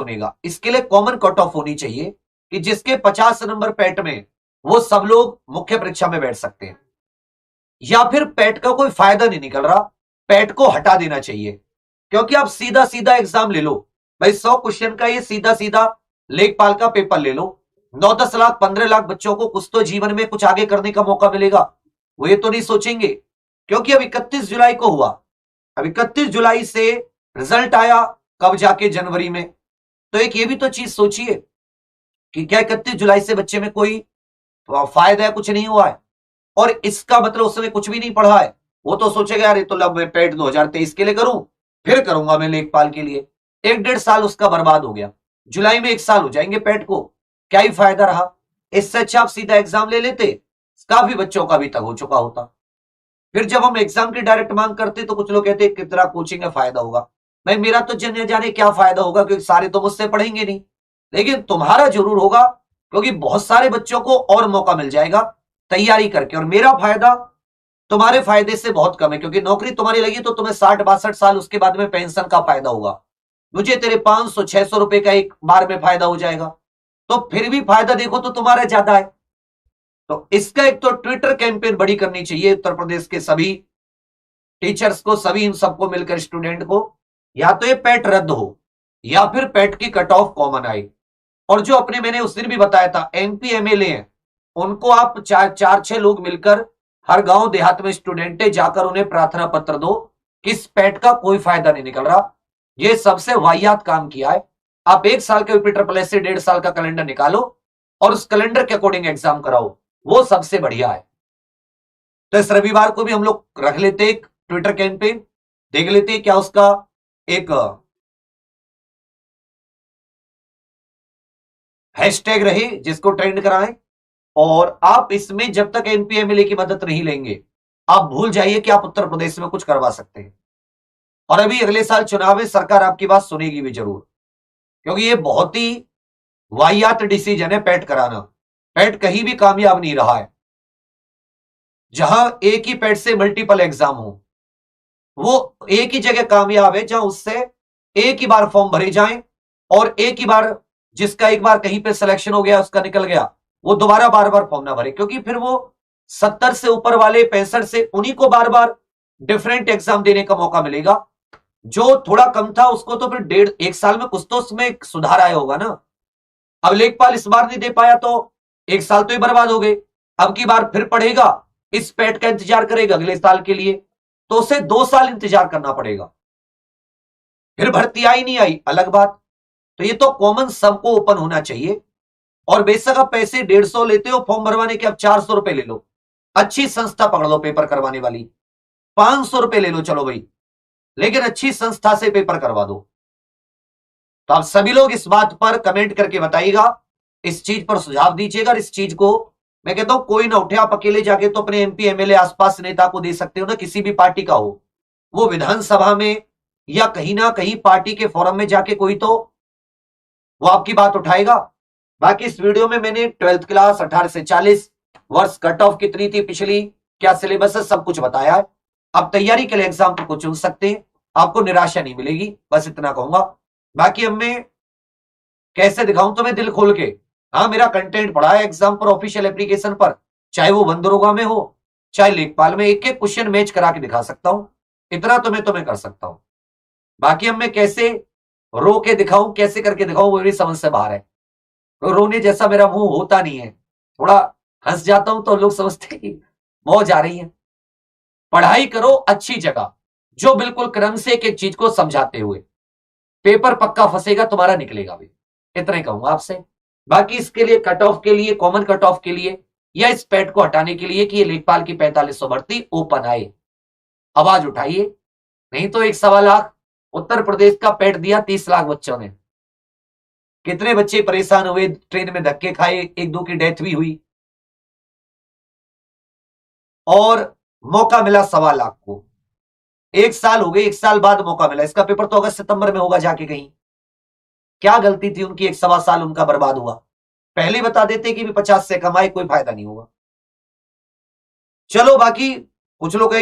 सुनेगा। इसके लिए कॉमन कट ऑफ होनी चाहिए कि जिसके 50 नंबर पैट में वो सब लोग मुख्य परीक्षा में बैठ सकते हैं। या फिर पैट का कोई फायदा नहीं निकल रहा, पैट को हटा देना चाहिए, क्योंकि आप सीधा सीधा एग्जाम ले लो भाई। 100 क्वेश्चन का ये सीधा सीधा लेखपाल का पेपर ले लो, 9-10 लाख 15 लाख बच्चों को कुछ तो जीवन में कुछ आगे करने का मौका मिलेगा, वो ये तो नहीं सोचेंगे। क्योंकि अब 31 जुलाई को हुआ, अब 31 जुलाई से रिजल्ट आया, कब जाके जनवरी में। तो एक ये भी तो चीज सोचिए कि क्या 31 जुलाई से बच्चे में कोई फायदा है, कुछ नहीं हुआ है, और इसका मतलब उस समय कुछ भी नहीं पढ़ा है। वो तो सोचेगा यार ये तो लब मैं पेट 2023 के लिए करूं, फिर करूंगा मैं लेखपाल के लिए। 1-1.5 साल उसका बर्बाद हो गया। जुलाई में 1 साल हो जाएंगे पेट को, क्या ही फायदा रहा। इससे अच्छा आप सीधा एग्जाम ले लेते, काफी बच्चों का भी तक हो चुका होता। फिर जब हम एग्जाम की डायरेक्ट मांग करते तो कुछ लोग कहते कितना कोचिंग में फायदा होगा। भाई मेरा तो जन जाने क्या फायदा होगा, क्योंकि सारे तो मुझसे पढ़ेंगे नहीं, लेकिन तुम्हारा जरूर होगा, क्योंकि बहुत सारे बच्चों को और मौका मिल जाएगा तैयारी करके। और मेरा फायदा तुम्हारे फायदे से बहुत कम है, क्योंकि नौकरी तुम्हारी लगी तो तुम्हें 60-62 साल उसके बाद में पेंशन का फायदा होगा, मुझे तेरे 500-600 रुपए का एक बार में फायदा हो जाएगा। तो फिर भी फायदा देखो तो तुम्हारा ज्यादा है। तो इसका एक तो ट्विटर कैंपेन बड़ी करनी चाहिए उत्तर प्रदेश के सभी टीचर्स को, सभी इन सबको मिलकर स्टूडेंट को, या तो ये पैट रद्द हो या फिर पैट की कट ऑफ कॉमन आए। और जो अपने मैंने उस दिन भी बताया था एमपी एमएलए हैं, उनको आप 4-6 लोग मिलकर हर गांव देहात में स्टूडेंट है, जाकर उन्हें प्रार्थना पत्र दो कि इस पैट का कोई फायदा नहीं निकल रहा, ये सबसे वाहियात काम किया है। आप 1 साल के यूपी ट्रिपल एस से 1.5 साल का कैलेंडर निकालो और उस कैलेंडर के अकॉर्डिंग एग्जाम कराओ, वो सबसे बढ़िया है। तो इस रविवार को भी हम लोग रख लेते एक ट्विटर कैंपेन, देख लेते क्या उसका एक हैशटैग रहे जिसको ट्रेंड कराएं। और आप इसमें जब तक एमपी एमएलए की मदद नहीं लेंगे, आप भूल जाइए कि आप उत्तर प्रदेश में कुछ करवा सकते हैं। और अभी अगले साल चुनाव है, सरकार आपकी बात सुनेगी भी जरूर, क्योंकि ये बहुत ही वाहियात डिसीजन है पैट कराना। पैट कहीं भी कामयाब नहीं रहा है। जहां एक ही पैट से मल्टीपल एग्जाम हो, वो एक ही जगह कामयाब है जहां उससे एक ही बार फॉर्म भरे जाएं, और एक ही बार जिसका एक बार कहीं पे सिलेक्शन हो गया, उसका निकल गया, वो दोबारा बार बार फॉर्म ना भरे, क्योंकि फिर वो 70 से ऊपर वाले 65 से उन्हीं को बार बार डिफरेंट एग्जाम देने का मौका मिलेगा। जो थोड़ा कम था उसको तो फिर 1.5-1 साल में कुछ तो उसमें सुधार आया होगा ना। अब लेखपाल इस बार नहीं दे पाया तो 1 साल तो ही बर्बाद हो गए। अब की बार फिर पढ़ेगा, इस पैट का इंतजार करेगा अगले साल के लिए, तो उसे 2 साल इंतजार करना पड़ेगा। फिर भर्ती आई नहीं आई अलग बात। तो ये तो कॉमन सबको ओपन होना चाहिए। और बेशक आप पैसे 150 लेते हो फॉर्म भरवाने के, अब 400 रुपए ले लो, अच्छी संस्था पकड़ लो पेपर करवाने वाली, 500 रुपए ले लो चलो भाई, लेकिन अच्छी संस्था से पेपर करवा दो। तो आप सभी लोग इस बात पर कमेंट करके बताइएगा, इस चीज पर सुझाव दीजिएगा। इस चीज को मैं कहता हूं कोई ना उठे, आप अकेले जाके तो अपने एमपी एमएलए आसपास नेता को दे सकते हो ना, किसी भी पार्टी का हो, वो विधानसभा में या कहीं ना कहीं पार्टी के फोरम में जाके कोई तो वो आपकी बात उठाएगा। बाकी इस वीडियो में मैंने 12th क्लास 18 से 40 वर्ष कट ऑफ कितनी थी पिछली, क्या सिलेबस है, सब कुछ बताया है। आप तैयारी के लिए एग्जाम को चुन सकते हैं, आपको निराशा नहीं मिलेगी, बस इतना कहूंगा। बाकी अब मैं कैसे दिखाऊं तुम्हें दिल खोल के, हाँ मेरा कंटेंट पड़ा है एग्जाम पर ऑफिशियल एप्लीकेशन पर, चाहे वो बंदरोगा में हो चाहे लेखपाल में, एक एक क्वेश्चन मैच करा के दिखा सकता हूं, इतना तो मैं कर सकता हूं। बाकी अब मैं कैसे रो के दिखाऊं, कैसे करके दिखाऊं, वो मेरी समझ से बाहर है। रोने जैसा मेरा मुंह होता नहीं है, थोड़ा हंस जाता हूं तो लोग समझते हैं मौज आ रही है। पढ़ाई करो अच्छी जगह, जो बिल्कुल क्रम से एक एक चीज को समझाते हुए, पेपर पक्का फंसेगा तुम्हारा, निकलेगा भी, इतना ही कहूंगा आपसे। बाकी इसके लिए कट ऑफ के लिए, कॉमन कट ऑफ के लिए, या इस पैट को हटाने के लिए कि ये लेखपाल की 4500 भर्ती ओपन आए, आवाज उठाइए। नहीं तो 1-1.25 लाख उत्तर प्रदेश का पैट दिया 30 लाख बच्चों ने, कितने बच्चे परेशान हुए, ट्रेन में धक्के खाए, 1-2 की डेथ भी हुई, और मौका मिला 1.25 लाख को। 1 साल हो गए, 1 साल बाद मौका मिला। इसका पेपर तो अगस्त सितंबर में होगा जाके कहीं। क्या गलती थी उनकी, 1-1.25 साल उनका बर्बाद हुआ। पहले बता देते कि भी 50 से कमाए, कोई फायदा नहीं होगा। चलो बाकी कुछ लोग कहेंगे